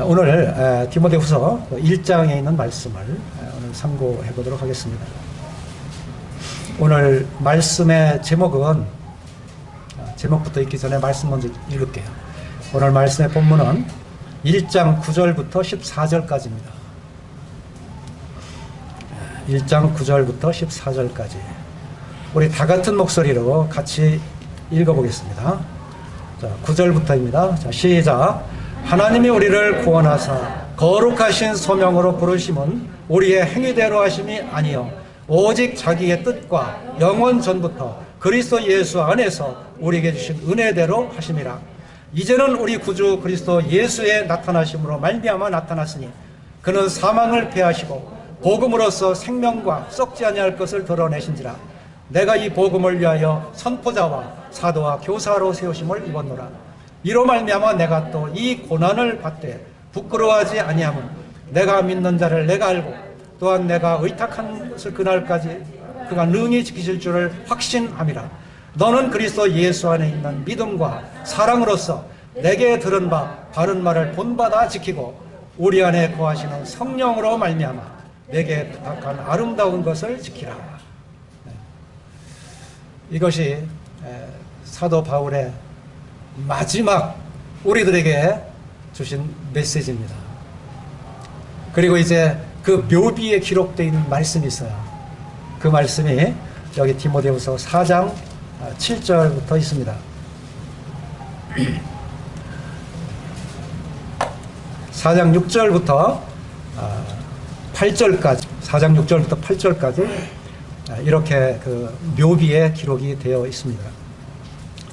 오늘 디모데후서 1장에 있는 말씀을 오늘 참고해 보도록 하겠습니다. 오늘 말씀의 제목은 제목부터 읽기 전에 말씀 먼저 읽을게요. 오늘 말씀의 본문은 1장 9절부터 14절까지입니다. 1장 9절부터 14절까지 우리 다 같은 목소리로 같이 읽어보겠습니다. 자, 9절부터입니다. 자, 시작. 하나님이 우리를 구원하사 거룩하신 소명으로 부르심은 우리의 행위대로 하심이 아니요 오직 자기의 뜻과 영원 전부터 그리스도 예수 안에서 우리에게 주신 은혜대로 하심이라. 이제는 우리 구주 그리스도 예수의 나타나심으로 말미암아 나타났으니 그는 사망을 패하시고 복음으로써 생명과 썩지 아니할 것을 드러내신지라. 내가 이 복음을 위하여 선포자와 사도와 교사로 세우심을 입었노라. 이로 말미암아 내가 또 이 고난을 받되 부끄러워하지 아니함은 내가 믿는 자를 내가 알고 또한 내가 의탁한 것을 그날까지 그가 능히 지키실 줄을 확신함이라. 너는 그리스도 예수 안에 있는 믿음과 사랑으로서 내게 들은 바 바른 말을 본받아 지키고 우리 안에 거하시는 성령으로 말미암아 내게 부탁한 아름다운 것을 지키라. 이것이 사도 바울의 마지막 우리들에게 주신 메시지입니다. 그리고 이제 그 묘비에 기록되어 있는 말씀이 있어요. 그 말씀이 여기 디모데후서 4장 7절부터 있습니다. 4장 6절부터 8절까지 4장 6절부터 8절까지 이렇게 그 묘비에 기록이 되어 있습니다.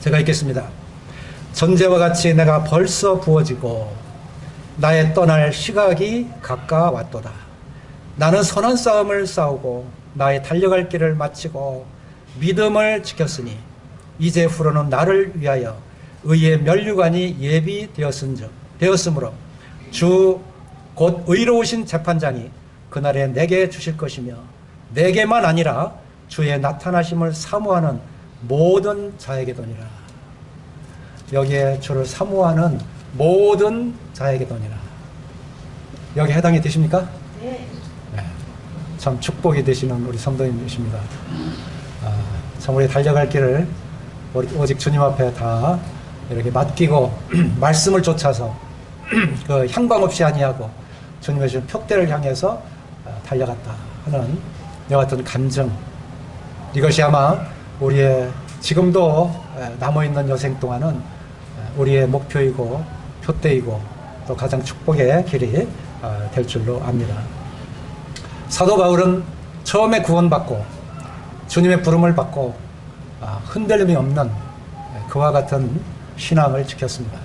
제가 읽겠습니다. 전제와 같이 내가 벌써 부어지고 나의 떠날 시각이 가까웠도다. 나는 선한 싸움을 싸우고 나의 달려갈 길을 마치고 믿음을 지켰으니 이제 후로는 나를 위하여 의의 면류관이 예비되었으므로 주 곧 의로우신 재판장이 그날에 내게 주실 것이며 내게만 아니라 주의 나타나심을 사모하는 모든 자에게도니라. 여기에 주를 사모하는 모든 자에게도니라. 여기 해당이 되십니까? 네. 참 축복이 되시는 우리 성도님이십니다. 참 우리 달려갈 길을 오직 주님 앞에 다 이렇게 맡기고 말씀을 쫓아서 그 향방 없이 아니하고 주님의 주신 표대를 향해서 달려갔다 하는 이와 같은 감정, 이것이 아마 우리의 지금도 남아있는 여생 동안은 우리의 목표이고 표대이고 또 가장 축복의 길이 될 줄로 압니다. 사도 바울은 처음에 구원받고 주님의 부름을 받고 흔들림이 없는 그와 같은 신앙을 지켰습니다.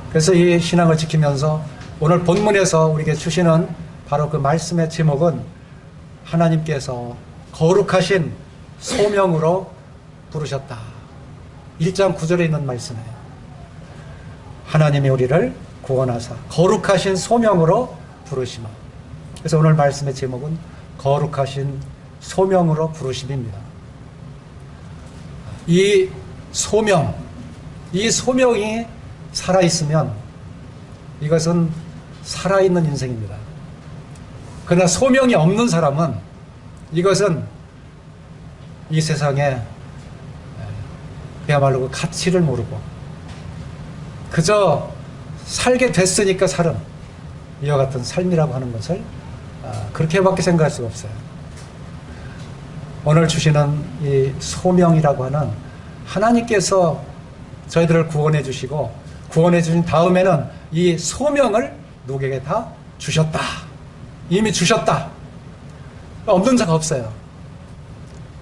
그래서 이 신앙을 지키면서 오늘 본문에서 우리에게 주시는 바로 그 말씀의 제목은 하나님께서 거룩하신 소명으로 부르셨다. 1장 9절에 있는 말씀이에요. 하나님이 우리를 구원하사 거룩하신 소명으로 부르시마. 그래서 오늘 말씀의 제목은 거룩하신 소명으로 부르심입니다. 이 소명이 살아있으면 이것은 살아있는 인생입니다. 그러나 소명이 없는 사람은 이것은 이 세상에 그야말로 그 가치를 모르고 그저 살게 됐으니까 사는 이와 같은 삶이라고 하는 것을 그렇게밖에 생각할 수가 없어요. 오늘 주시는 이 소명이라고 하는 하나님께서 저희들을 구원해 주시고 구원해 주신 다음에는 이 소명을 누구에게 다 주셨다. 이미 주셨다. 없는 자가 없어요.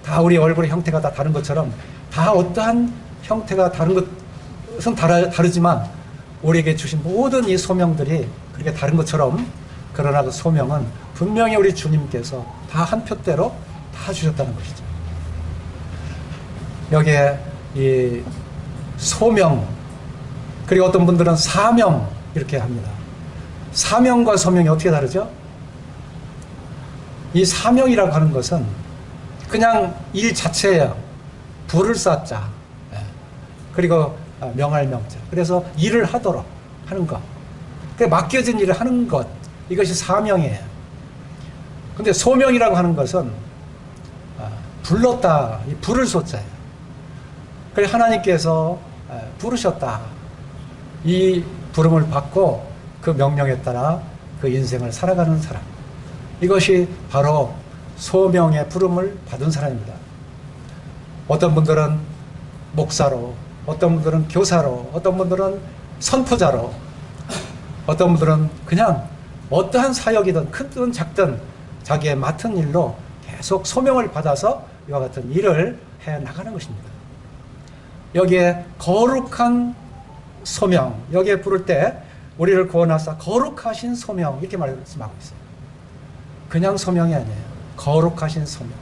다 우리 얼굴의 형태가 다 다른 것처럼 다 어떠한 형태가 다른 것은 다르지만 우리에게 주신 모든 이 소명들이 그렇게 다른 것처럼 그러나 그 소명은 분명히 우리 주님께서 다 한 표대로 다 주셨다는 것이죠. 여기에 이 소명 그리고 어떤 분들은 사명 이렇게 합니다. 사명과 소명이 어떻게 다르죠? 이 사명이라고 하는 것은 그냥 일 자체예요. 불을 쌓자. 그리고 명할 명자. 그래서 일을 하도록 하는 것. 그 맡겨진 일을 하는 것, 이것이 사명이에요. 근데 소명이라고 하는 것은 불렀다, 이 부를 소자예요. 그래서 하나님께서 부르셨다. 이 부름을 받고 그 명령에 따라 그 인생을 살아가는 사람. 이것이 바로 소명의 부름을 받은 사람입니다. 어떤 분들은 목사로, 어떤 분들은 교사로, 어떤 분들은 선포자로, 어떤 분들은 그냥 어떠한 사역이든 크든 작든 자기의 맡은 일로 계속 소명을 받아서 이와 같은 일을 해 나가는 것입니다. 여기에 거룩한 소명, 여기에 부를 때 우리를 구원하사 거룩하신 소명 이렇게 말씀하고 있어요. 그냥 소명이 아니에요. 거룩하신 소명.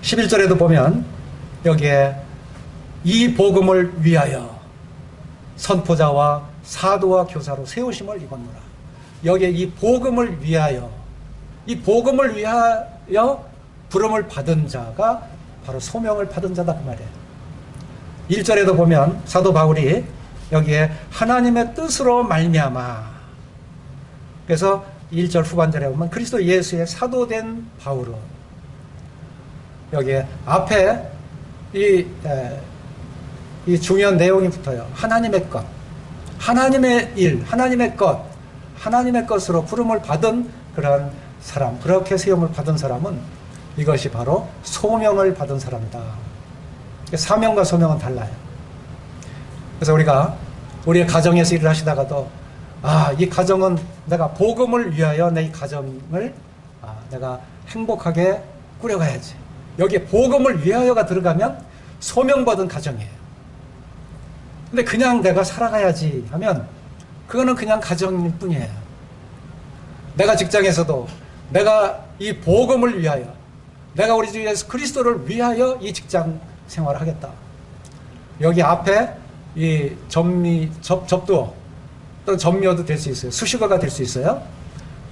11절에도 보면 여기에 이 복음을 위하여 선포자와 사도와 교사로 세우심을 입었노라. 여기에 이 복음을 위하여, 이 복음을 위하여 부름을 받은 자가 바로 소명을 받은 자다 그 말이에요. 1절에도 보면 사도 바울이 여기에 하나님의 뜻으로 말미암아, 그래서 1절 후반절에 보면 그리스도 예수의 사도된 바울은, 여기에 앞에 이 중요한 내용이 붙어요. 하나님의 것, 하나님의 일, 하나님의 것, 하나님의 것으로 부름을 받은 그러한 사람, 그렇게 세움을 받은 사람은 이것이 바로 소명을 받은 사람이다. 사명과 소명은 달라요. 그래서 우리가 우리의 가정에서 일을 하시다가도 이 가정은 내가 복음을 위하여 내 이 가정을 내가 행복하게 꾸려가야지. 여기에 복음을 위하여가 들어가면 소명받은 가정이에요. 근데 그냥 내가 살아가야지 하면 그거는 그냥 가정일 뿐이에요. 내가 직장에서도 내가 이 복음을 위하여, 내가 우리 주 예수 그리스도를 위하여 이 직장 생활을 하겠다. 여기 앞에 이 접두어 또는 전미어도 될 수 있어요. 수식어가 될 수 있어요.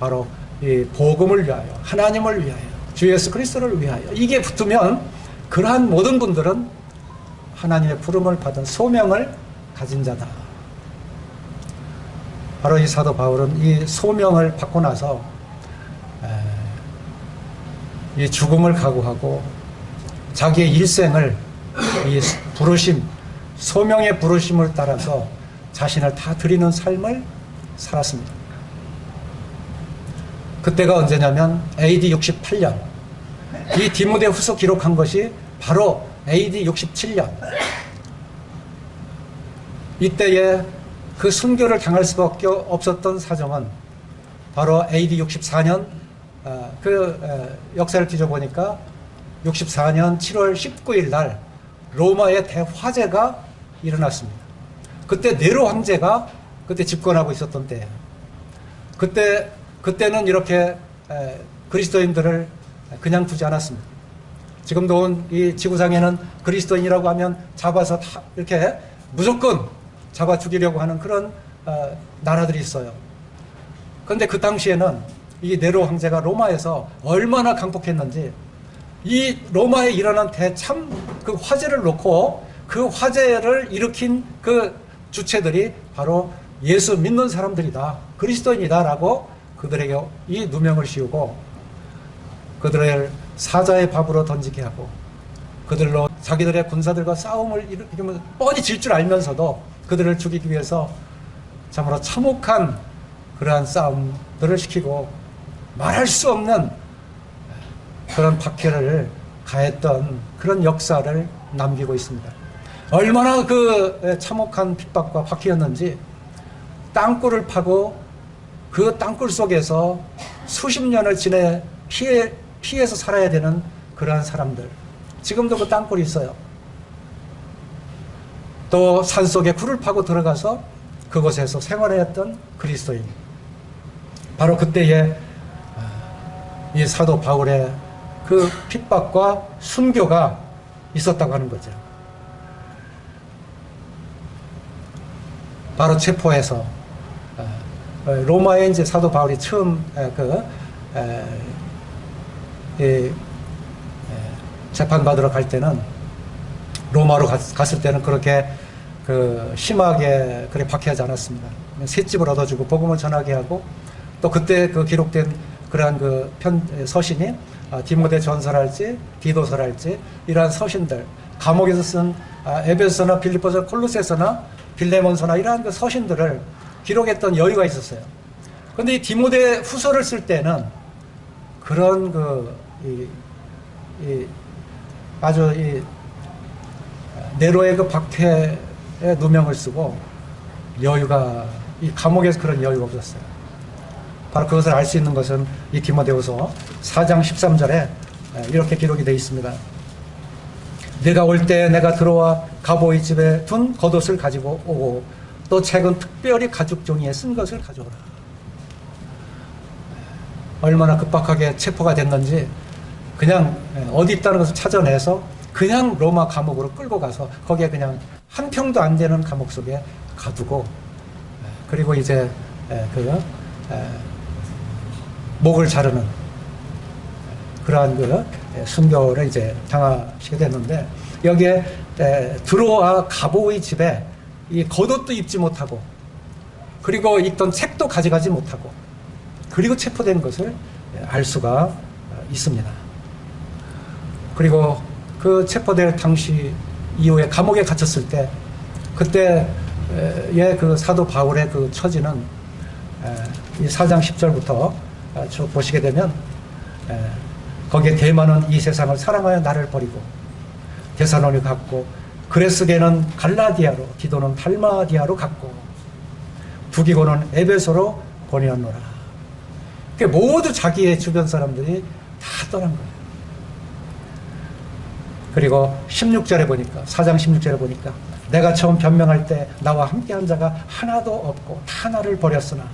바로 이 복음을 위하여, 하나님을 위하여, 주 예수 그리스도를 위하여, 이게 붙으면 그러한 모든 분들은 하나님의 부름을 받은 소명을 가진 자다. 바로 이 사도 바울은 이 소명을 받고 나서 이 죽음을 각오하고 자기의 일생을 이 부르심, 소명의 부르심을 따라서 자신을 다 드리는 삶을 살았습니다. 그때가 언제냐면 AD 68년. 이 디모데후서 기록한 것이 바로 AD 67년. 이때에 그 순교를 당할 수밖에 없었던 사정은 바로 AD 64년 역사를 뒤져보니까 64년 7월 19일 날 로마의 대화재가 일어났습니다. 그때 네로 황제가 그때 집권하고 있었던 때예요. 그때는 이렇게 그리스도인들을 그냥 두지 않았습니다. 지금도 이 지구상에는 그리스도인이라고 하면 잡아서 다 이렇게 무조건 잡아 죽이려고 하는 그런 나라들이 있어요. 그런데 그 당시에는 이 네로 황제가 로마에서 얼마나 강폭했는지, 이 로마에 일어난 대참 그 화재를 놓고 그 화재를 일으킨 그 주체들이 바로 예수 믿는 사람들이다, 그리스도인이다라고 그들에게 이 누명을 씌우고 그들을 사자의 밥으로 던지게 하고 그들로 자기들의 군사들과 싸움을 일으키면 뻔히 질 줄 알면서도 그들을 죽이기 위해서 참으로 참혹한 그러한 싸움들을 시키고 말할 수 없는 그런 박해를 가했던 그런 역사를 남기고 있습니다. 얼마나 그 참혹한 핍박과 박해였는지 땅굴을 파고 그 땅굴 속에서 수십 년을 지내 피해서 살아야 되는 그러한 사람들, 지금도 그 땅굴이 있어요. 또 산속에 굴을 파고 들어가서 그곳에서 생활했던 그리스도인, 바로 그때에 이 사도 바울의 그 핍박과 순교가 있었다고 하는 거죠. 바로 체포해서 로마에 이제 사도 바울이 처음 재판받으러 갈 때는, 로마로 갔을 때는 그렇게 심하게 그래 박해하지 않았습니다. 셋집을 얻어주고 복음을 전하게 하고 또 그때 그 기록된 그러한 서신이 디모데 전서랄지 디도서랄지 이러한 서신들, 감옥에서 쓴 에베소서나 빌립보서, 콜로새서나 빌레몬서나 이러한 서신들을 기록했던 여유가 있었어요. 그런데 이 디모데 후서를 쓸 때는 그런 아주 네로의 박해의 누명을 쓰고 여유가, 이 감옥에서 그런 여유가 없었어요. 바로 그것을 알 수 있는 것은 이 디모데후서 4장 13절에 이렇게 기록이 되어 있습니다. 네가 올 때 내가 들어와 가보이 집에 둔 겉옷을 가지고 오고 또 책은 특별히 가죽 종이에 쓴 것을 가져오라. 얼마나 급박하게 체포가 됐는지 그냥 어디 있다는 것을 찾아내서 그냥 로마 감옥으로 끌고 가서 거기에 그냥 한 평도 안 되는 감옥 속에 가두고, 그리고 이제 목을 자르는 그러한 순교를 이제 당하시게 됐는데, 여기에 들어와 가보의 집에 이 겉옷도 입지 못하고 그리고 읽던 책도 가져가지 못하고 그리고 체포된 것을 알 수가 있습니다. 그리고 그 체포될 당시 이후에 감옥에 갇혔을 때 그때의 그 사도 바울의 그 처지는 이 4장 10절부터 쭉 보시게 되면 거기에 대마는 이 세상을 사랑하여 나를 버리고 데살로니 갔고 그레스게는 갈라디아로 디도는 달마디아로 갔고 부기고는 에베소로 보내었노라. 모두 자기의 주변 사람들이 다 떠난 거예요. 그리고 16절에 보니까 4장 16절에 보니까 내가 처음 변명할 때 나와 함께한 자가 하나도 없고 다 나를 버렸으나,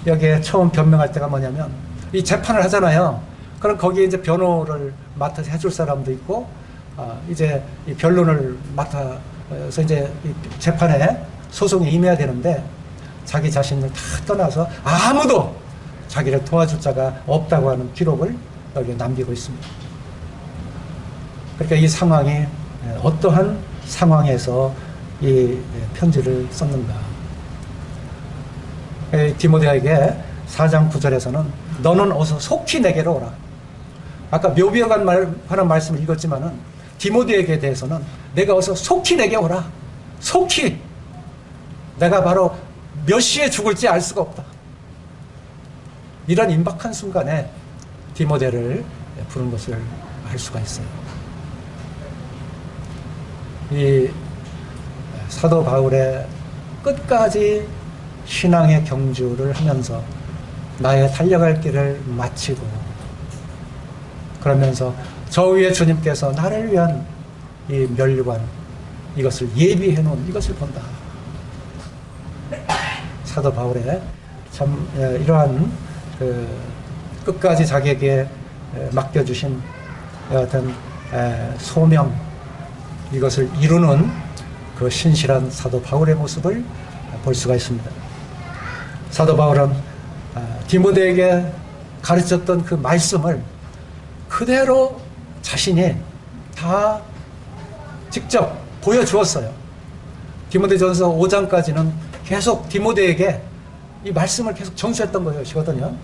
여기에 처음 변명할 때가 뭐냐면 이 재판을 하잖아요. 그럼 거기에 이제 변호를 맡아서 해줄 사람도 있고 이제 이 변론을 맡아서 이제 이 재판에 소송에 임해야 되는데 자기 자신을 다 떠나서 아무도 자기를 도와줄 자가 없다고 하는 기록을 여기에 남기고 있습니다. 그러니까 이 상황이 어떠한 상황에서 이 편지를 썼는가. 디모데에게 4장 9절에서는 너는 어서 속히 내게로 오라. 아까 묘비어가는 말씀을 읽었지만은 디모데에게 대해서는 내가 어서 속히 내게 오라. 속히. 내가 바로 몇 시에 죽을지 알 수가 없다. 이런 임박한 순간에 디모데를 부른 것을 알 수가 있어요. 이 사도 바울의 끝까지 신앙의 경주를 하면서 나의 달려갈 길을 마치고 그러면서 저 위에 주님께서 나를 위한 이 면류관, 이것을 예비해 놓은 이것을 본다. 사도 바울의 참 이러한 끝까지 자기에게 맡겨주신 어떤 소명, 이것을 이루는 그 신실한 사도 바울의 모습을 볼 수가 있습니다. 사도 바울은 디모데에게 가르쳤던 그 말씀을 그대로 자신이 다 직접 보여주었어요. 디모데전서 5장까지는 계속 디모데에게 이 말씀을 계속 전수했던 것이거든요.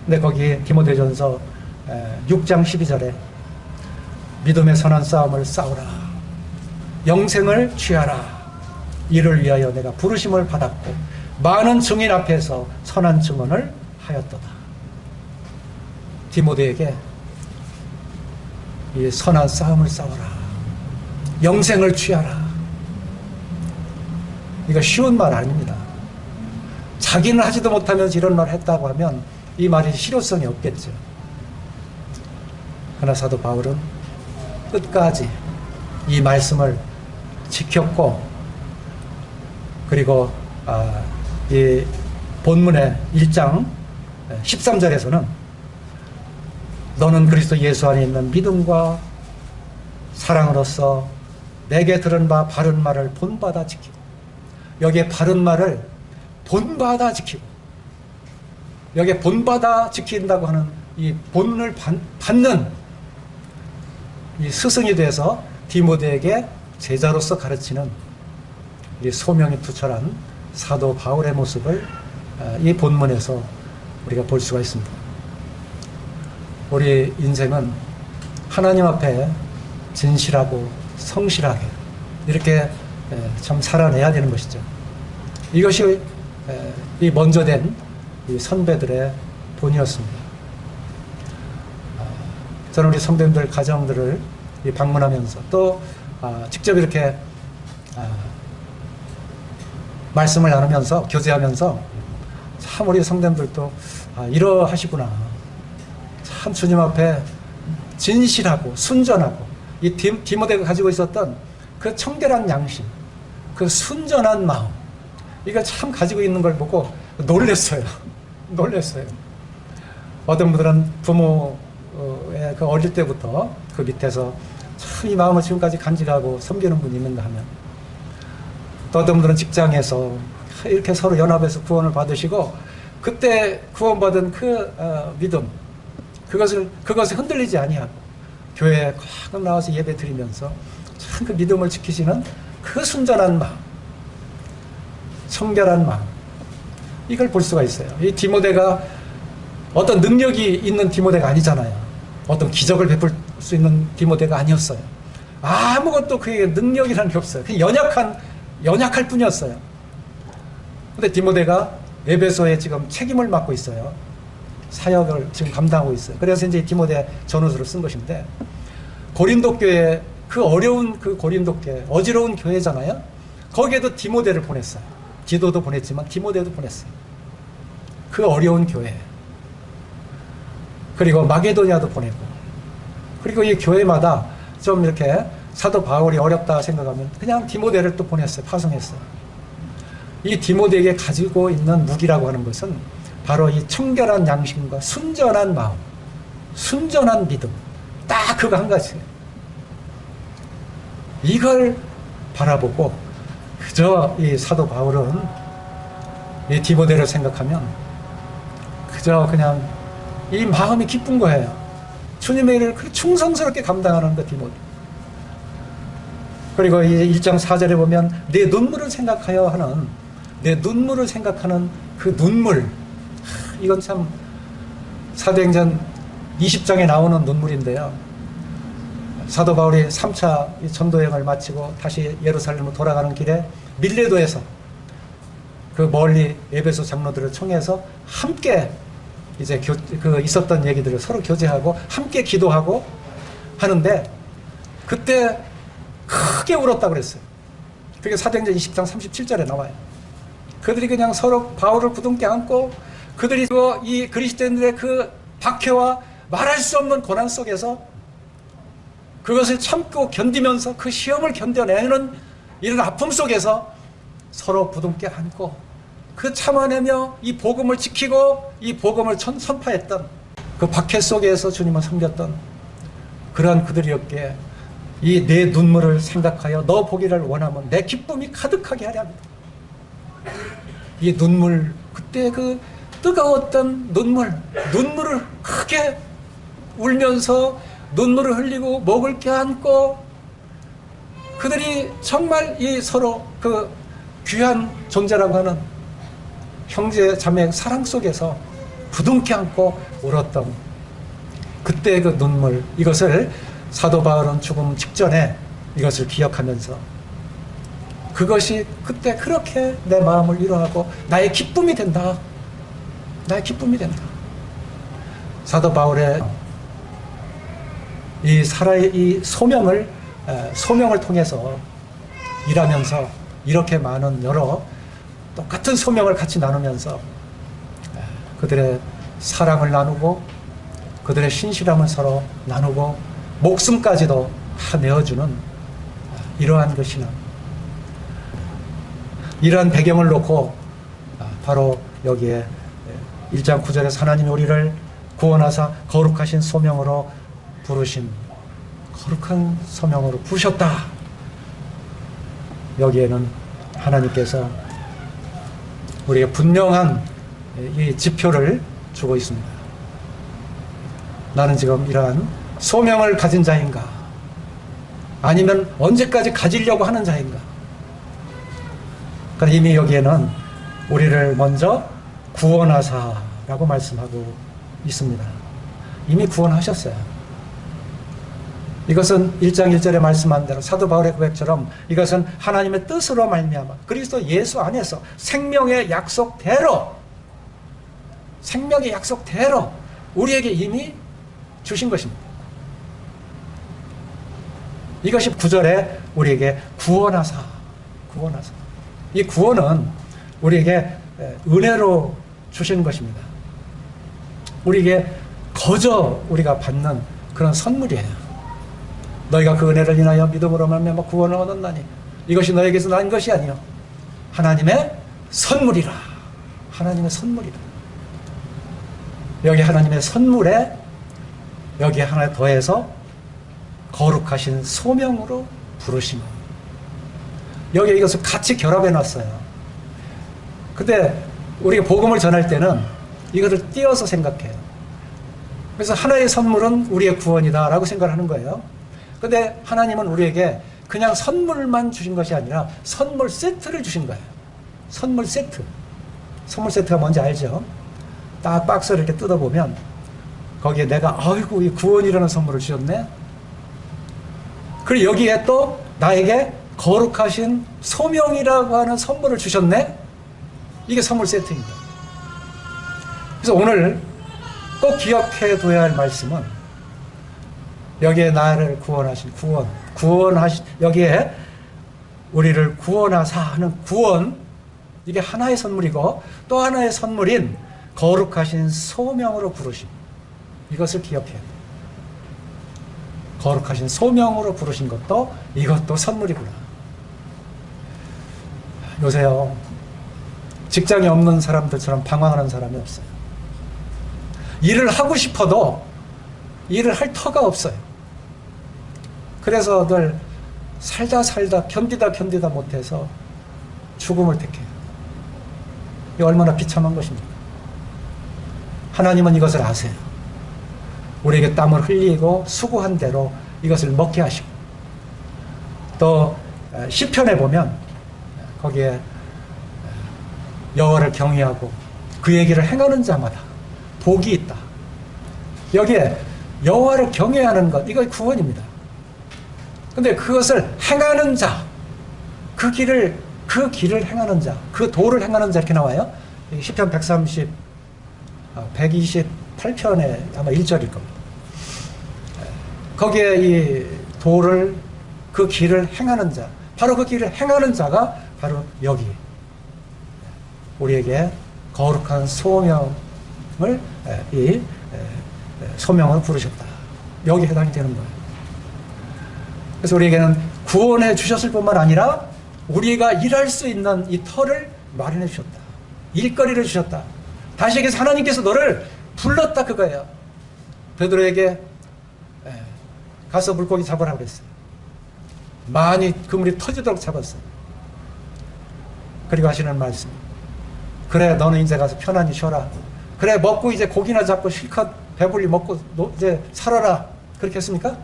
근데 거기 디모데전서 6장 12절에 믿음의 선한 싸움을 싸우라. 영생을 취하라. 이를 위하여 내가 부르심을 받았고 많은 증인 앞에서 선한 증언을 하였도다. 디모데에게 이 선한 싸움을 싸워라. 영생을 취하라. 이거 쉬운 말 아닙니다. 자기는 하지도 못하면서 이런 말을 했다고 하면 이 말이 실효성이 없겠죠. 그러나 사도 바울은 끝까지 이 말씀을 지켰고, 그리고 이 본문의 1장 13절에서는 너는 그리스도 예수 안에 있는 믿음과 사랑으로서 내게 들은 바 바른 말을 본받아 지키고, 여기에 바른 말을 본받아 지키고, 여기에 본받아 지킨다고 하는 이 본을 받는 이 스승이 돼서 디모데에게 제자로서 가르치는 이 소명이 투철한 사도 바울의 모습을 이 본문에서 우리가 볼 수가 있습니다. 우리 인생은 하나님 앞에 진실하고 성실하게 이렇게 참 살아내야 되는 것이죠. 이것이 이 먼저 된 이 선배들의 본이었습니다. 저는 우리 성도님들 가정들을 방문하면서 또 직접 이렇게 말씀을 나누면서 교제하면서 참 우리 성도님들도 이러하시구나. 참 주님 앞에 진실하고 순전하고 이 디모데가 가지고 있었던 그 청결한 양심, 그 순전한 마음, 이걸 참 가지고 있는 걸 보고 놀랬어요. 놀랬어요. 어떤 분들은 부모의 그 어릴 때부터 그 밑에서 참 이 마음을 지금까지 간직하고 섬기는 분이 있는가 하면, 또 어떤 분들은 직장에서 이렇게 서로 연합해서 구원을 받으시고 그때 구원받은 그 믿음, 그것을 흔들리지 아니하고 교회에 가끔 나와서 예배 드리면서 참 그 믿음을 지키시는 그 순전한 마음, 청결한 마음, 이걸 볼 수가 있어요. 이 디모데가 어떤 능력이 있는 디모데가 아니잖아요. 어떤 기적을 베풀 수 있는 디모데가 아니었어요. 아무것도 그에게 능력이라는 게 없어요. 그냥 연약할 뿐이었어요. 근데 디모데가 에베소에 지금 책임을 맡고 있어요. 사역을 지금 감당하고 있어요. 그래서 이제 디모데 전후서를 쓴 것인데, 고린도 교회, 그 어려운 그 고린도 교회, 어지러운 교회잖아요. 거기에도 디모데를 보냈어요. 디도도 보냈지만 디모데도 보냈어요. 그 어려운 교회. 그리고 마게도냐도 보내고, 그리고 이 교회마다 좀 이렇게 사도 바울이 어렵다 생각하면 그냥 디모데를 또 보냈어요. 파송했어요. 이 디모데에게 가지고 있는 무기라고 하는 것은 바로 이 청결한 양심과 순전한 마음, 순전한 믿음, 딱 그거 한 가지예요. 이걸 바라보고 그저 이 사도 바울은 이 디모데를 생각하면 그저 그냥 이 마음이 기쁜 거예요. 주님의 일을 그렇게 충성스럽게 감당하는 그 디모데. 그리고 이 1장 4절에 보면 내 눈물을 생각하여 하는, 내 눈물을 생각하는 그 눈물, 이건 참 사도행전 20장에 나오는 눈물인데요. 사도 바울이 3차 전도여행을 마치고 다시 예루살렘으로 돌아가는 길에 밀레도에서 그 멀리 에베소 장로들을 청해서 함께 이제 그 있었던 얘기들을 서로 교제하고 함께 기도하고 하는데, 그때 크게 울었다고 그랬어요. 그게 사도행전 20장 37절에 나와요. 그들이 그냥 서로 바울을 부둥켜 안고, 그들이 이 그리스도인들의 그 박해와 말할 수 없는 고난 속에서 그것을 참고 견디면서 그 시험을 견뎌내는 이런 아픔 속에서 서로 부둥켜 안고 그 참아내며 이 복음을 지키고 이 복음을 선포했던 그 박해 속에서 주님을 섬겼던 그러한 그들이었기에 이 내 눈물을 생각하여 너 보기를 원하면 내 기쁨이 가득하게 하려 합니다. 이 눈물, 그때 그 뜨거웠던 눈물을 크게 울면서 눈물을 흘리고 목을 껴안고 그들이 정말 이 서로 그 귀한 존재라고 하는 형제 자매의 사랑 속에서 부둥켜 안고 울었던 그때의 그 눈물, 이것을 사도 바울은 죽음 직전에 이것을 기억하면서 그것이 그때 그렇게 내 마음을 위로하고 나의 기쁨이 된다. 나의 기쁨이 된다. 사도 바울의 이 소명을 통해서 일하면서 이렇게 많은 여러 똑같은 소명을 같이 나누면서 그들의 사랑을 나누고 그들의 신실함을 서로 나누고 목숨까지도 다 내어주는 이러한 것이나 이러한 배경을 놓고 바로 여기에 1장 9절에서 하나님이 우리를 구원하사 거룩하신 소명으로 부르신, 거룩한 소명으로 부르셨다. 여기에는 하나님께서 우리에게 분명한 이 지표를 주고 있습니다. 나는 지금 이러한 소명을 가진 자인가? 아니면 언제까지 가지려고 하는 자인가? 그러니까 이미 여기에는 우리를 먼저 구원하사라고 말씀하고 있습니다. 이미 구원하셨어요. 이것은 1장 1절에 말씀한 대로 사도 바울의 고백처럼 이것은 하나님의 뜻으로 말미암아 그리스도 예수 안에서 생명의 약속대로 우리에게 이미 주신 것입니다. 이것이 9절에 우리에게 구원하사. 이 구원은 우리에게 은혜로 주신 것입니다. 우리에게 거저 우리가 받는 그런 선물이에요. 너희가 그 은혜를 인하여 믿음으로 말미암아 구원을 얻었나니 이것이 너에게서 난 것이 아니요 하나님의 선물이라. 하나님의 선물이라. 여기 하나님의 선물에 여기에 하나 더해서 거룩하신 소명으로 부르심. 여기 이것을 같이 결합해 놨어요. 근데 우리가 복음을 전할 때는 이것을 띄어서 생각해요. 그래서 하나의 선물은 우리의 구원이다 라고 생각을 하는 거예요. 근데 하나님은 우리에게 그냥 선물만 주신 것이 아니라 선물 세트를 주신 거예요. 선물 세트. 선물 세트가 뭔지 알죠? 딱 박스를 이렇게 뜯어보면 거기에 내가 아이고 이 구원이라는 선물을 주셨네. 그리고 여기에 또 나에게 거룩하신 소명이라고 하는 선물을 주셨네. 이게 선물 세트입니다. 그래서 오늘 꼭 기억해 둬야 할 말씀은 여기에 나를 구원하신 구원하신 여기에 우리를 구원하사 하는 구원, 이게 하나의 선물이고 또 하나의 선물인 거룩하신 소명으로 부르심, 이것을 기억해야 돼요. 거룩하신 소명으로 부르신 것도 이것도 선물이구나. 요새요 직장이 없는 사람들처럼 방황하는 사람이 없어요. 일을 하고 싶어도 일을 할 터가 없어요. 그래서 늘 살다 견디다 못해서 죽음을 택해요. 이게 얼마나 비참한 것입니까? 하나님은 이것을 아세요. 우리에게 땀을 흘리고 수고한 대로 이것을 먹게 하시고, 또 시편에 보면 거기에 여호와를 경외하고 그 얘기를 행하는 자마다 복이 있다. 여기에 여호와를 경외하는 것, 이거 구원입니다. 근데 그것을 행하는 자, 그 길을 행하는 자, 그 도를 행하는 자, 이렇게 나와요. 시편 128편에 아마 1절일 겁니다. 거기에 이 도를, 그 길을 행하는 자, 바로 그 길을 행하는 자가 바로 여기 우리에게 거룩한 소명을 소명으로 부르셨다. 여기 해당이 되는 거예요. 그래서 우리에게는 구원해 주셨을 뿐만 아니라 우리가 일할 수 있는 이 터를 마련해 주셨다. 일거리를 주셨다. 다시 얘기해서 하나님께서 너를 불렀다, 그거예요. 베드로에게 가서 물고기 잡으라고 그랬어요. 많이 그물이 터지도록 잡았어요. 그리고 하시는 말씀, 그래 너는 이제 가서 편안히 쉬어라. 그래 먹고 이제 고기나 잡고 실컷 배불리 먹고 이제 살아라. 그렇게 했습니까?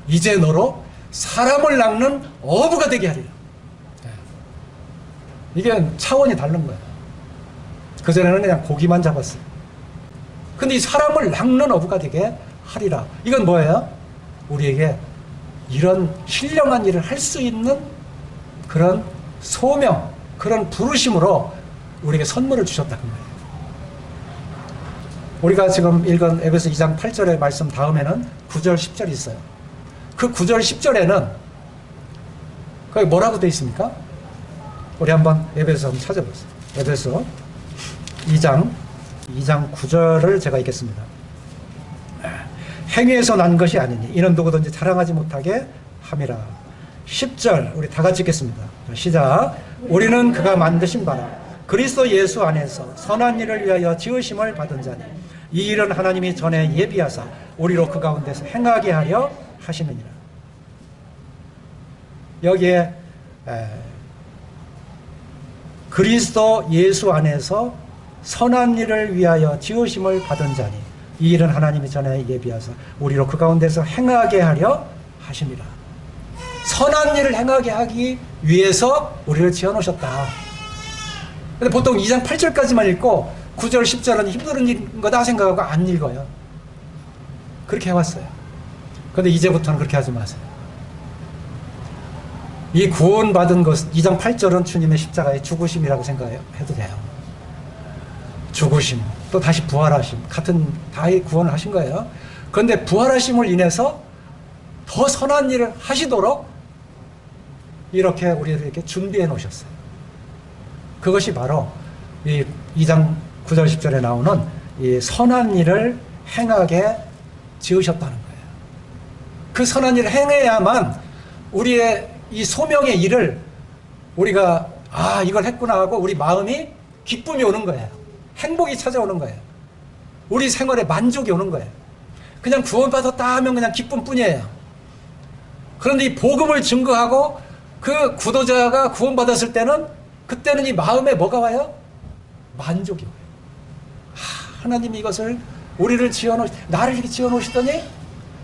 이제 너로 사람을 낚는 어부가 되게 하리라. 이게 차원이 다른 거예요. 그전에는 그냥 고기만 잡았어요. 근데 이 사람을 낚는 어부가 되게 하리라. 이건 뭐예요? 우리에게 이런 신령한 일을 할 수 있는 그런 소명, 그런 부르심으로 우리에게 선물을 주셨다는 거예요. 우리가 지금 읽은 에베소 2장 8절의 말씀 다음에는 9절, 10절이 있어요. 그 9절, 10절에는 거기 뭐라고 되어 있습니까? 우리 한번 에베소 한번 찾아보세요. 에베소 2장 9절을 제가 읽겠습니다. 행위에서 난 것이 아니니 이는 누구든지 자랑하지 못하게 함이라. 10절 우리 다 같이 읽겠습니다. 시작. 우리는 그가 만드신 바라 그리스도 예수 안에서 선한 일을 위하여 지으심을 받은 자니 이 일은 하나님이 전에 예비하사 우리로 그 가운데서 행하게 하려 하시느니라. 여기에 그리스도 예수 안에서 선한 일을 위하여 지으심을 받은 자니 이 일은 하나님이 전에 예비하사 우리로 그 가운데서 행하게 하려 하심이라. 선한 일을 행하게 하기 위해서 우리를 지어놓으셨다. 근데 보통 2장 8절까지만 읽고 9절 10절은 힘든 일인 거다 생각하고 안 읽어요. 그렇게 해왔어요. 근데 이제부터는 그렇게 하지 마세요. 이 구원받은 것, 2장 8절은 주님의 십자가의 죽으심이라고 생각해도 돼요. 죽으심, 또 다시 부활하심, 같은 다 구원을 하신 거예요. 그런데 부활하심을 인해서 더 선한 일을 하시도록 이렇게 우리를 이렇게 준비해 놓으셨어요. 그것이 바로 이 2장 9절 10절에 나오는 이 선한 일을 행하게 지으셨다는 거예요. 그 선한 일을 행해야만 우리의 이 소명의 일을 우리가 이걸 했구나 하고 우리 마음이 기쁨이 오는 거예요. 행복이 찾아오는 거예요. 우리 생활에 만족이 오는 거예요. 그냥 구원받았다 하면 그냥 기쁨뿐이에요. 그런데 이 복음을 증거하고 그 구도자가 구원받았을 때는 그때는 이 마음에 뭐가 와요? 만족이 와요. 하나님이 이것을 우리를 나를 이렇게 지어놓으시더니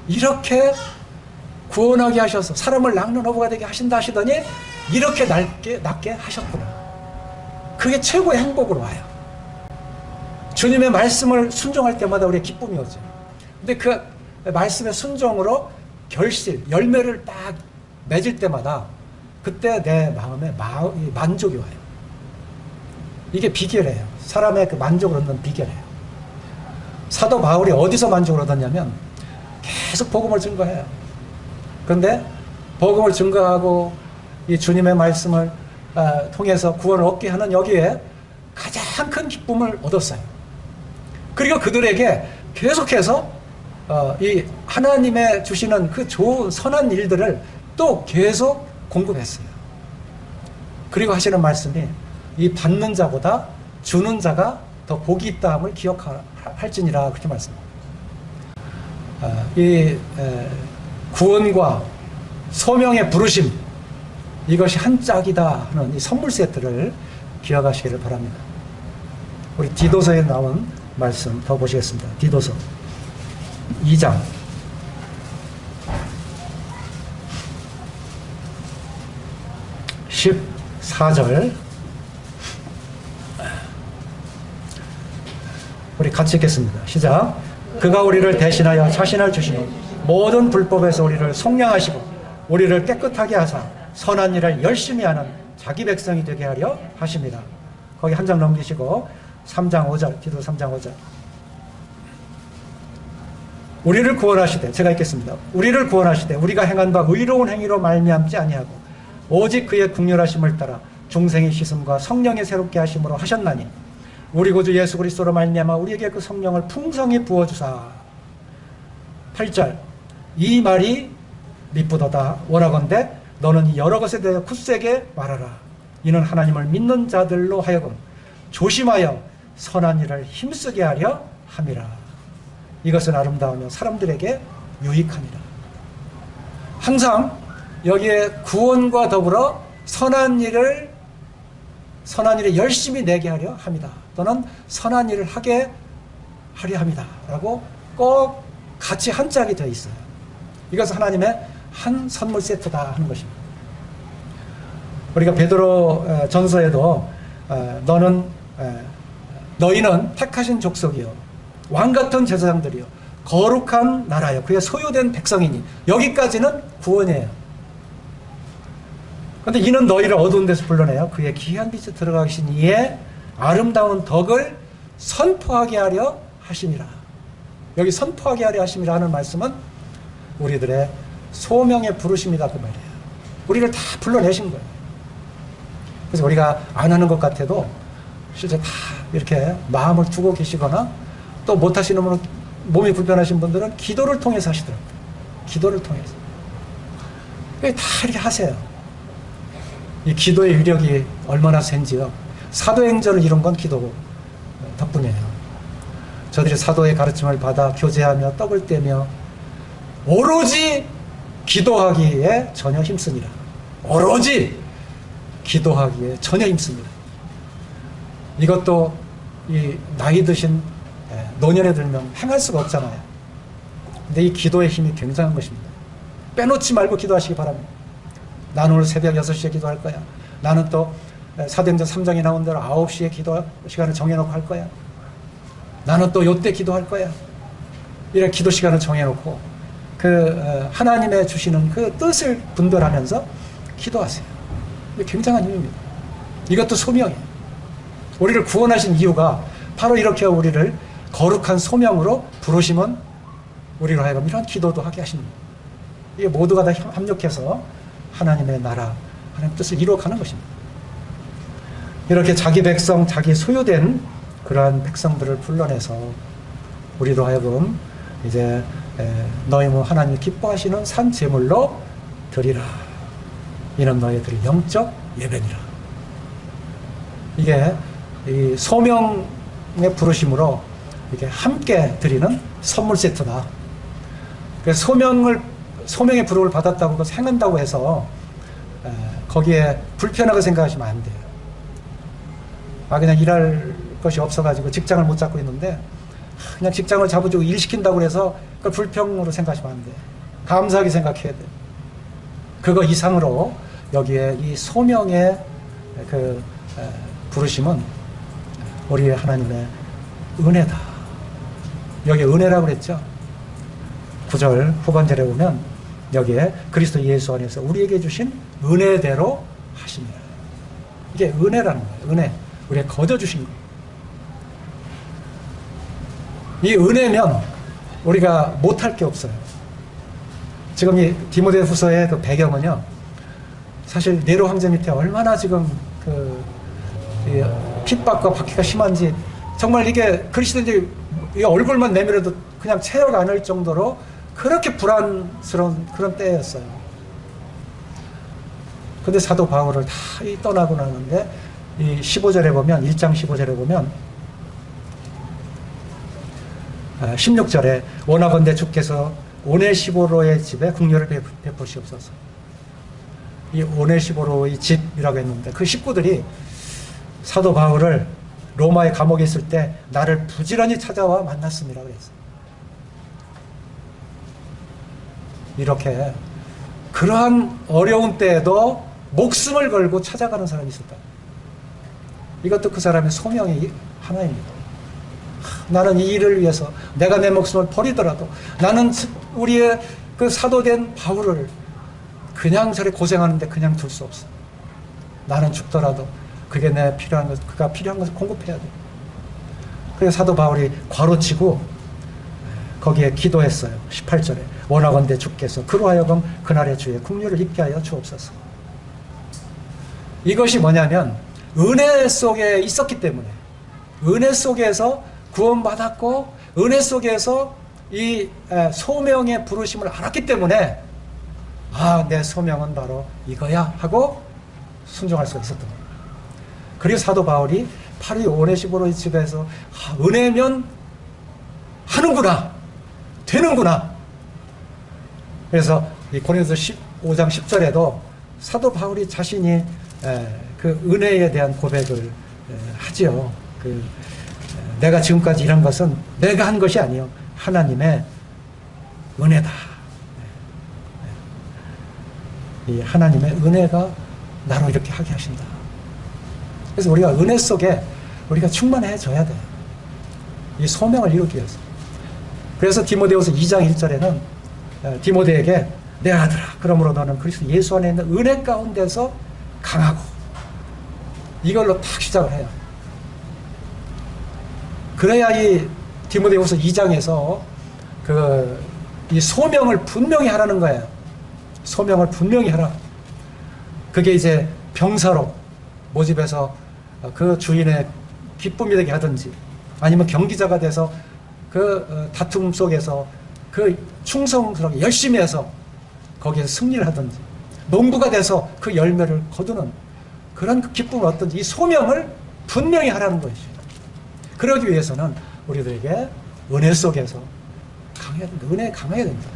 이렇게 구원하게 하셔서 사람을 낚는 어부가 되게 하신다 하시더니 이렇게 낫게 하셨구나. 그게 최고의 행복으로 와요. 주님의 말씀을 순종할 때마다 우리의 기쁨이 오죠. 근데 그 말씀의 순종으로 열매를 딱 맺을 때마다 그때 내 마음에 만족이 와요. 이게 비결이에요. 사람의 그 만족을 얻는 비결이에요. 사도 바울이 어디서 만족을 얻었냐면 계속 복음을 증거해요. 그런데 복음을 증거하고 이 주님의 말씀을 통해서 구원을 얻게 하는 여기에 가장 큰 기쁨을 얻었어요. 그리고 그들에게 계속해서 이 하나님의 주시는 그 좋은 선한 일들을 또 계속 공급했어요. 그리고 하시는 말씀이 이 받는 자보다 주는 자가 더 복이 있다함을 기억할지니라 그렇게 말씀합니다. 이 구원과 소명의 부르심 이것이 한 짝이다 하는 이 선물 세트를 기억하시기를 바랍니다. 우리 디도서에 나온 말씀 더 보시겠습니다. 디도서 2장 14절 우리 같이 읽겠습니다. 시작. 그가 우리를 대신하여 자신을 주시니 모든 불법에서 우리를 속량하시고 우리를 깨끗하게 하사 선한 일을 열심히 하는 자기 백성이 되게 하려 하십니다. 거기 한 장 넘기시고 3장 5절 디도 3장 5절 우리를 구원하시되 제가 읽겠습니다. 우리를 구원하시되 우리가 행한 바 의로운 행위로 말미암지 아니하고 오직 그의 긍휼하심을 따라 중생의 씻음과 성령의 새롭게 하심으로 하셨나니 우리 구주 예수 그리스도로 말미암아 우리에게 그 성령을 풍성히 부어주사 8절 이 말이 미쁘도다 원하건대 너는 여러 것에 대해 굳세게 말하라. 이는 하나님을 믿는 자들로 하여금 조심하여 선한 일을 힘쓰게 하려 함이라. 이것은 아름다우며 사람들에게 유익함이라. 항상 여기에 구원과 더불어 선한 일에 열심히 내게 하려 합니다. 또는 선한 일을 하게 하려 합니다. 라고 꼭 같이 한 짝이 되어 있어요. 이것은 하나님의 한 선물 세트다 하는 것입니다. 우리가 베드로 전서에도 너희는 택하신 족속이요 왕같은 제사장들이요 거룩한 나라요 그의 소유된 백성이니 여기까지는 구원이에요. 그런데 이는 너희를 어두운 데서 불러내어 그의 귀한 빛에 들어가 계신 이의 아름다운 덕을 선포하게 하려 하심이라. 여기 선포하게 하려 하심이라 하는 말씀은 우리들의 소명의 부르심이다 그 말이에요. 우리를 다 불러내신 거예요. 그래서 우리가 안 하는 것 같아도 실제 다 이렇게 마음을 두고 계시거나 또 못하시는 분은 몸이 불편하신 분들은 기도를 통해서 하시더라고요. 기도를 통해서. 다 이렇게 하세요. 이 기도의 위력이 얼마나 센지요. 사도행전을 이룬 건 기도 덕분이에요. 저들이 사도의 가르침을 받아 교제하며 떡을 떼며 오로지 기도하기에 전혀 힘쓰니라. 오로지 기도하기에 전혀 힘씁니다. 이것도 이 나이 드신 노년에 들면 행할 수가 없잖아요. 근데 이 기도의 힘이 굉장한 것입니다. 빼놓지 말고 기도하시기 바랍니다. 나는 오늘 새벽 6시에 기도할 거야. 나는 또 사도행전 3장에 나온 대로 9시에 기도 시간을 정해놓고 할 거야. 나는 또 요때 기도할 거야. 이런 기도 시간을 정해놓고 하나님의 주시는 그 뜻을 분별하면서 기도하세요. 이게 굉장한 이유입니다. 이것도 소명이에요. 우리를 구원하신 이유가 바로 이렇게 우리를 거룩한 소명으로 부르시면 우리로 하여금 이런 기도도 하게 하십니다. 이게 모두가 다 합력해서 하나님의 나라, 하나님의 뜻을 이루어가는 것입니다. 이렇게 자기 백성, 자기 소유된 그러한 백성들을 불러내서 우리로 하여금 이제 너희 뭐 하나님 기뻐하시는 산 제물로 드리라. 이는 너희들의 영적 예배니라. 이게 이 소명의 부르심으로 이렇게 함께 드리는 선물 세트다. 그래서 소명의 부름을 받았다고 그것을 행한다고 해서 거기에 불편하게 생각하시면 안 돼요. 그냥 일할 것이 없어가지고 직장을 못 잡고 있는데 그냥 직장을 잡아주고 일 시킨다고 해서 그걸 불평으로 생각하시면 안 돼요. 감사하게 생각해야 돼요. 그거 이상으로 여기에 이 소명의 부르심은 우리의 하나님의 은혜다. 여기 은혜라고 그랬죠. 9절 후반절에 보면 여기에 그리스도 예수 안에서 우리에게 주신 은혜대로 하십니다. 이게 은혜라는 거예요. 은혜. 우리에게 거저 주신 거예요. 이 은혜면 우리가 못할 게 없어요. 지금 이 디모데후서의 그 배경은요, 사실 네로 황제 밑에 얼마나 지금 핍박과 박해가 심한지, 정말 이게 그리스도인들이 얼굴만 내밀어도 그냥 체력 안 할 정도로 그렇게 불안스러운 그런 때였어요. 근데 사도 바울을 다 떠나고 나는데 이 15절에 보면, 1장 15절에 보면 16절에 원하건대 주께서 오네시보로의 집에 국류를 베푸시옵소서. 이 오네시보로의 집이라고 했는데 그 식구들이 사도 바울을 로마의 감옥에 있을 때 나를 부지런히 찾아와 만났습니다 그랬어요. 이렇게 그러한 어려운 때에도 목숨을 걸고 찾아가는 사람이 있었다. 이것도 그 사람의 소명의 하나입니다. 나는 이 일을 위해서 내가 내 목숨을 버리더라도 나는 우리의 그 사도된 바울을 그냥 저리 고생하는데 그냥 둘 수 없어. 나는 죽더라도 그게 내 필요한 것, 그가 필요한 것을 공급해야 돼. 그래서 사도 바울이 괄호치고 거기에 기도했어요. 18절에 원하건대 주께서 그로 하여금 그날의 주의 국류를 입게 하여 주옵소서. 이것이 뭐냐면 은혜 속에 있었기 때문에, 은혜 속에서 구원받았고 은혜 속에서 이 소명의 부르심을 알았기 때문에 내 소명은 바로 이거야 하고 순종할 수가 있었던 겁니다. 그리고 사도 바울이 바로 이 오네시보로의 집에서 은혜면 하는구나, 되는구나. 그래서 이 고린도서 15장 10절에도 사도 바울이 자신이 그 은혜에 대한 고백을 하지요. 내가 지금까지 일한 것은 내가 한 것이 아니요 하나님의 은혜다. 이 하나님의 은혜가 나로 이렇게 하게 하신다. 그래서 우리가 은혜 속에 우리가 충만해져야 돼요. 이 소명을 이루기 위해서. 그래서 디모데후서 2장 1절에는 디모데에게 내 아들아, 그러므로 너는 그리스도 예수 안에 있는 은혜 가운데서 강하고, 이걸로 딱 시작을 해요. 그래야 이 디모데후서 2장에서 이 소명을 분명히 하라는 거예요. 소명을 분명히 하라. 그게 이제 병사로 모집해서 그 주인의 기쁨이 되게 하든지, 아니면 경기자가 돼서 그 다툼 속에서 그 충성스럽게 열심히 해서 거기에서 승리를 하든지, 농부가 돼서 그 열매를 거두는 그런 기쁨을 얻든지, 이 소명을 분명히 하라는 것이죠. 그러기 위해서는 우리들에게 은혜 속에서 강해야 된다. 은혜에 강해야 된다.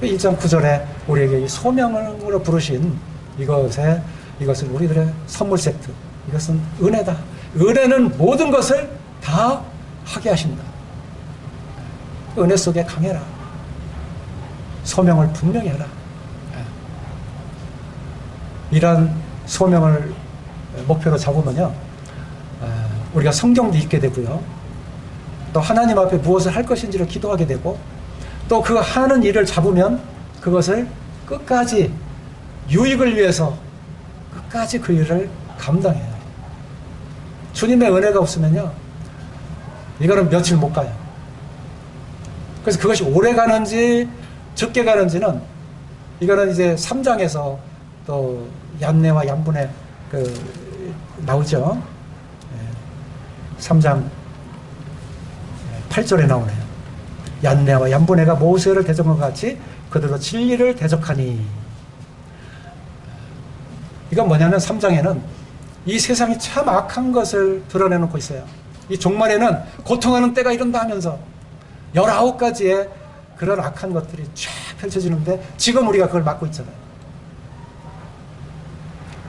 1장 9절에 우리에게 이 소명으로 부르신 이것을 우리들의 선물 세트, 이것은 은혜다. 은혜는 모든 것을 다 하게 하신다. 은혜 속에 강해라. 소명을 분명히 해라. 이런 소명을 목표로 잡으면요, 우리가 성경도 읽게 되고요, 또 하나님 앞에 무엇을 할 것인지를 기도하게 되고, 또 그 하는 일을 잡으면 그것을 끝까지 유익을 위해서 끝까지 그 일을 감당해요. 주님의 은혜가 없으면요, 이거는 며칠 못 가요. 그래서 그것이 오래 가는지 적게 가는지는, 이거는 이제 3장에서 또 얀네와 얀분의 나오죠. 3장 8절에 나오네요. 얀네와 얀분해가 모세를 대적한 것 같이 그들로 진리를 대적하니. 이건 뭐냐면 3장에는 이 세상이 참 악한 것을 드러내놓고 있어요. 이 종말에는 고통하는 때가 이른다 하면서 19가지의 그런 악한 것들이 쫙 펼쳐지는데, 지금 우리가 그걸 맡고 있잖아요.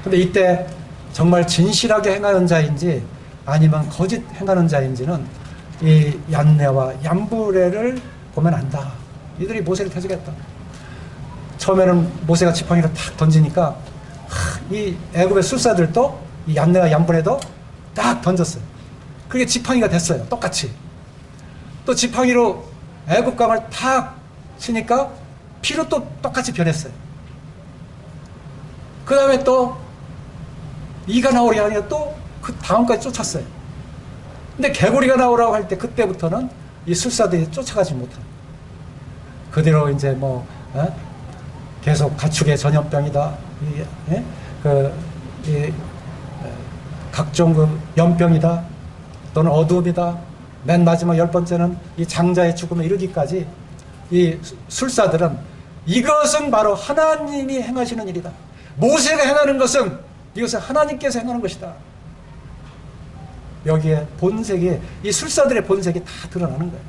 근데 이때 정말 진실하게 행하는 자인지 아니면 거짓 행하는 자인지는 이 얀네와 얀브레를 보면 안다. 이들이 모세를 대적했다. 처음에는 모세가 지팡이를 탁 던지니까 이 애굽의 술사들도 이 얀네와 얀브레도 딱 던졌어요. 그게 지팡이가 됐어요. 똑같이. 또 지팡이로 애굽 강을 탁 치니까 피로 또 똑같이 변했어요. 그 다음에 또 이가 나오리 하니까 또 그 다음까지 쫓았어요. 근데 개구리가 나오라고 할 때 그때부터는 이 술사들이 쫓아가지 못해요. 그대로 이제 계속 가축의 전염병이다, 각종 그 연병이다, 또는 어둠이다, 맨 마지막 10번째는 이 장자의 죽음에 이르기까지 이 술사들은 이것은 바로 하나님이 행하시는 일이다, 모세가 행하는 것은 이것은 하나님께서 행하는 것이다, 여기에 본색이, 이 술사들의 본색이 다 드러나는 거예요.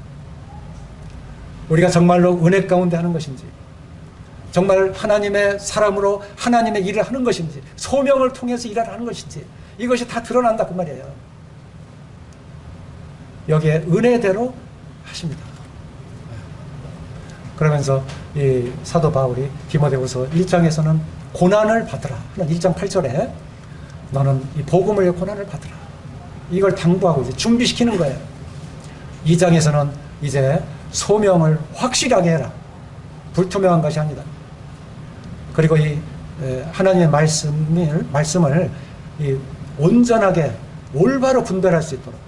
우리가 정말로 은혜 가운데 하는 것인지, 정말 하나님의 사람으로 하나님의 일을 하는 것인지, 소명을 통해서 일을 하는 것인지, 이것이 다 드러난다 그 말이에요. 여기에 은혜대로 하십니다. 그러면서 이 사도 바울이 디모데후서 1장에서는 고난을 받으라 하는 1장 8절에 너는 이 복음을 위해 고난을 받으라, 이걸 당부하고 이제 준비시키는 거예요. 2장에서는 이제 소명을 확실하게 해라, 불투명한 것이 아니다. 그리고 이 하나님의 말씀을 이 온전하게 올바로 분별할 수 있도록,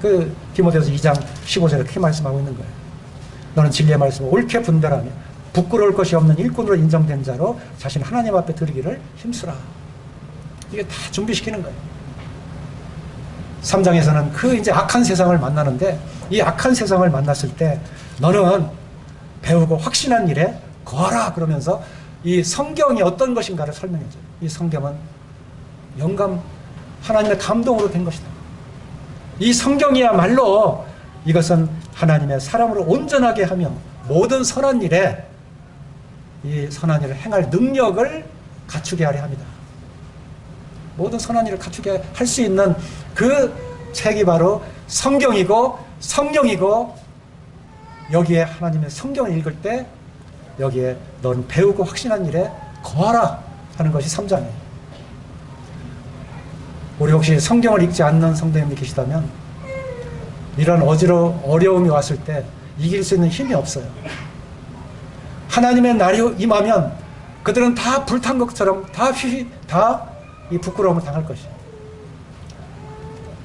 그 디모데후서 2장 15절에 그렇게 말씀하고 있는 거예요. 너는 진리의 말씀을 옳게 분별하며 부끄러울 것이 없는 일꾼으로 인정된 자로 자신 하나님 앞에 드리기를 힘쓰라. 이게 다 준비시키는 거예요. 3장에서는 그 이제 악한 세상을 만나는데, 이 악한 세상을 만났을 때 너는 배우고 확신한 일에 거하라 그러면서 이 성경이 어떤 것인가를 설명해줘요. 이 성경은 영감, 하나님의 감동으로 된 것이다. 이 성경이야말로 이것은 하나님의 사람으로 온전하게 하며 모든 선한 일에 이 선한 일을 행할 능력을 갖추게 하려 합니다. 모든 선한 일을 갖추게 할 수 있는 그 책이 바로 성경이고 성령이고, 여기에 하나님의 성경을 읽을 때 여기에 넌 배우고 확신한 일에 거하라 하는 것이 3장이에요. 우리 혹시 성경을 읽지 않는 성도님이 계시다면 이런 어려움이 왔을 때 이길 수 있는 힘이 없어요. 하나님의 날이 임하면 그들은 다 불탄 것처럼 다 이 부끄러움을 당할 것이에요.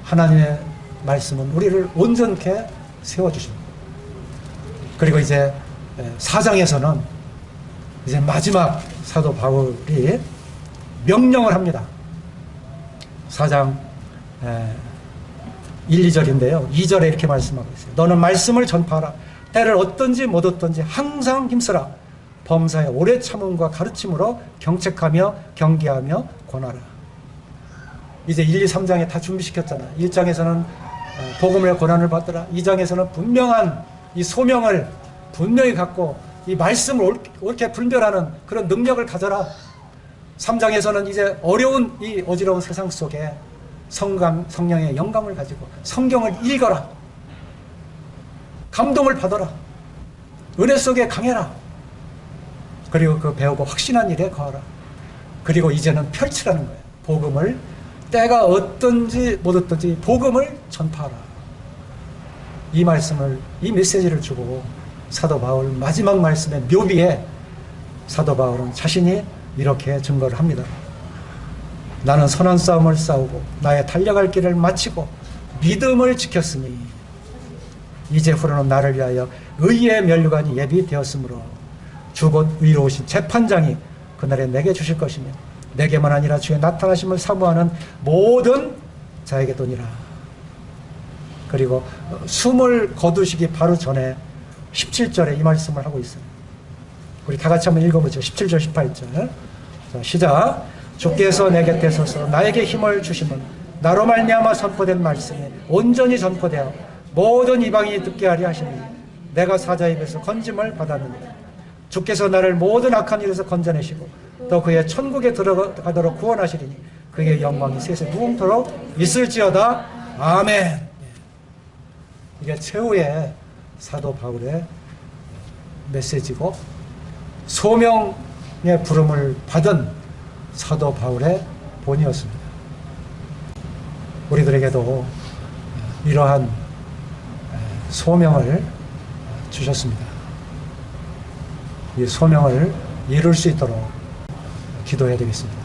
하나님의 말씀은 우리를 온전케 세워주십니다. 그리고 이제 4장에서는 이제 마지막 사도 바울이 명령을 합니다. 4장 1, 2절인데요. 2절에 이렇게 말씀하고 있어요. 너는 말씀을 전파하라. 때를 얻든지 못 얻든지 항상 힘쓰라. 범사에 오래 참음과 가르침으로 경책하며 경계하며 권하라. 이제 1, 2, 3장에 다 준비시켰잖아요. 1장에서는 복음의 고난을 받더라. 2장에서는 분명한 이 소명을 분명히 갖고 이 말씀을 옳게 분별하는 그런 능력을 가져라. 3장에서는 이제 어려운 이 어지러운 세상 속에 성령의 영감을 가지고 성경을 읽어라. 감동을 받아라. 은혜 속에 강해라. 그리고 그 배우고 확신한 일에 거하라. 그리고 이제는 펼치라는 거예요. 복음을 때가 어떤지 못 어떤지 복음을 전파하라. 이 말씀을, 이 메시지를 주고 사도 바울 마지막 말씀의 묘비에 사도 바울은 자신이 이렇게 증거를 합니다. 나는 선한 싸움을 싸우고 나의 달려갈 길을 마치고 믿음을 지켰으니 이제후로는 나를 위하여 의의 면류관이 예비되었으므로 주 곧 의로우신 재판장이 그날에 내게 주실 것이며 내게만 아니라 주의 나타나심을 사모하는 모든 자에게 도니라. 그리고 숨을 거두시기 바로 전에 17절에 이 말씀을 하고 있어요. 우리 다 같이 한번 읽어보죠. 17절 18절. 자, 시작. 주께서 내 곁에 서서 나에게 힘을 주심은 나로 말미암아 선포된 말씀이 온전히 전포되어 모든 이방인이 듣게 하려 하시니 내가 사자의 입에서 건짐을 받았느니라. 주께서 나를 모든 악한 일에서 건져내시고 또 그의 천국에 들어가도록 구원하시리니 그의 영광이 세세 무궁토록 있을지어다. 아멘. 이게 최후의 사도 바울의 메시지고 소명의 부름을 받은 사도 바울의 본이었습니다. 우리들에게도 이러한 소명을 주셨습니다. 이 소명을 이룰 수 있도록 기도해야 되겠습니다.